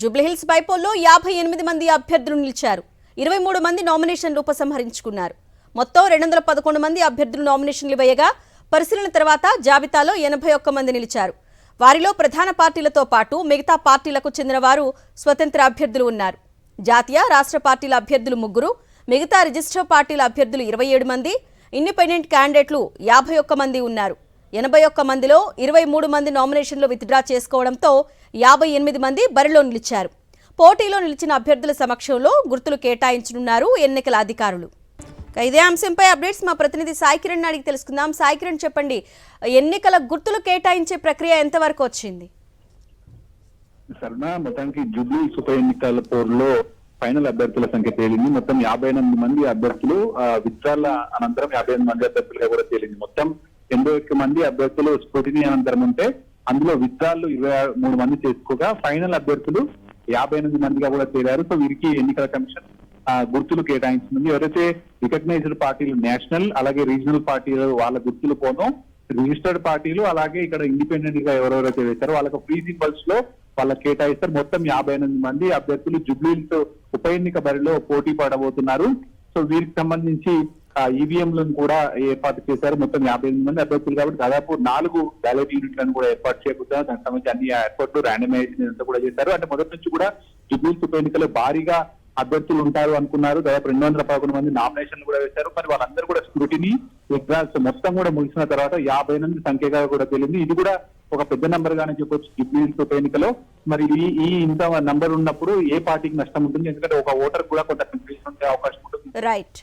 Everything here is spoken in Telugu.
జూబ్లీహిల్స్ బైపోల్లో 58 మంది అభ్యర్థులు నిలిచారు. 23 మంది నామినేషన్లు ఉపసంహరించుకున్నారు. మొత్తం 211 మంది అభ్యర్థులు నామినేషన్లు వేయగా పరిశీలన తర్వాత జాబితాలో 81 మంది నిలిచారు. వారిలో ప్రధాన పార్టీలతో పాటు మిగతా పార్టీలకు చెందిన వారు స్వతంత్ర అభ్యర్థులు ఉన్నారు. జాతీయ, రాష్ట్ర పార్టీల అభ్యర్థులు 3, మిగతా రిజిస్టర్ పార్టీల అభ్యర్థులు 27 మంది, ఇండిపెండెంట్ క్యాండిడేట్లు 51 మంది ఉన్నారు. 81 మందిలో 23 మంది నామినేషన్లు విత్డ్రా చేసుకోవడంతో 58 మంది బరిలో నిలిచారు. పోటీలో నిలిచిన అభ్యర్థుల సమక్షంలో గుర్తులు కేటాయించనున్నారు ఎన్నికల అధికారులు. ఇదే అంశంపై అప్డేట్స్ మా ప్రతినిధి సాయి కిరణ్ అడిగి తెలుసుకుందాం. సాయి కిరణ్, చెప్పండి, ఎన్నికల గుర్తులు కేటాయించే ప్రక్రియ ఎంతవరకు వచ్చింది? సరేనా, మొత్తానికి జూబ్లీహిల్స్ ఉప ఎన్నికల పోరులో ఫైనల్ అభ్యర్థుల సంఖ్య తేలింది. మొత్తం 58 మంది అభ్యర్థులు విత్డ్రాల అనంతరం 58 మంది అభ్యర్థులుగా కూడా తేలింది. మొత్తం 81 మంది అభ్యర్థులు స్క్రూటినీ అనంతరం ఉంటే అందులో విత్డ్రాలు 23 మంది చేసుకోగా ఫైనల్ అభ్యర్థులు 58 మందిగా కూడా తేలారు. సో వీరికి ఎన్నికల కమిషన్ గుర్తులు కేటాయించింది. ఎవరైతే రికగ్నైజ్డ్ పార్టీలు నేషనల్ అలాగే రీజనల్ పార్టీలు వాళ్ళ గుర్తులు పోను, రిజిస్టర్డ్ పార్టీలు అలాగే ఇక్కడ ఇండిపెండెంట్ గా ఎవరెవరైతే వేశారో వాళ్ళకి ఫ్రీ సింబల్స్ లో వాళ్ళకి కేటాయిస్తారు. మొత్తం 58 మంది అభ్యర్థులు జూబ్లీహిల్స్ ఉప ఎన్నిక బరిలో పోటీ పడబోతున్నారు. సో వీరికి సంబంధించి ఈవీఎంలను కూడా ఏర్పాటు చేశారు. మొత్తం 58 మంది అభ్యర్థులు కాబట్టి దాదాపు 4 బ్యాలెట్ యూనిట్లను కూడా ఏర్పాటు చేయకుండా దానికి సంబంధించి అన్ని ఏర్పాట్లు ర్యాండమైజేషన్ కూడా చేశారు. అంటే మొదటి నుంచి కూడా జూబ్లీహిల్స్ ఉప ఎన్నికలో భారీగా అభ్యర్థులు ఉంటారు అనుకున్నారు. దాదాపు 211 మంది నామినేషన్లు కూడా వేశారు. మరి వాళ్ళందరూ కూడా స్క్రూటినీ విత్డ్రాల్స్ మొత్తం కూడా ముగిసిన తర్వాత 58 సంఖ్యగా కూడా తెలిసింది. ఇది కూడా ఒక పెద్ద నంబర్ గానే చెప్పొచ్చు జూబ్లీహిల్స్ ఉప ఎన్నికలో. మరి ఈ ఇంత నంబర్ ఉన్నప్పుడు ఏ పార్టీకి నష్టం ఉంటుంది? ఎందుకంటే ఒక ఓటర్ కూడా కొంత కన్ఫ్యూజన్ ఉండే అవకాశం ఉంటుంది. రైట్.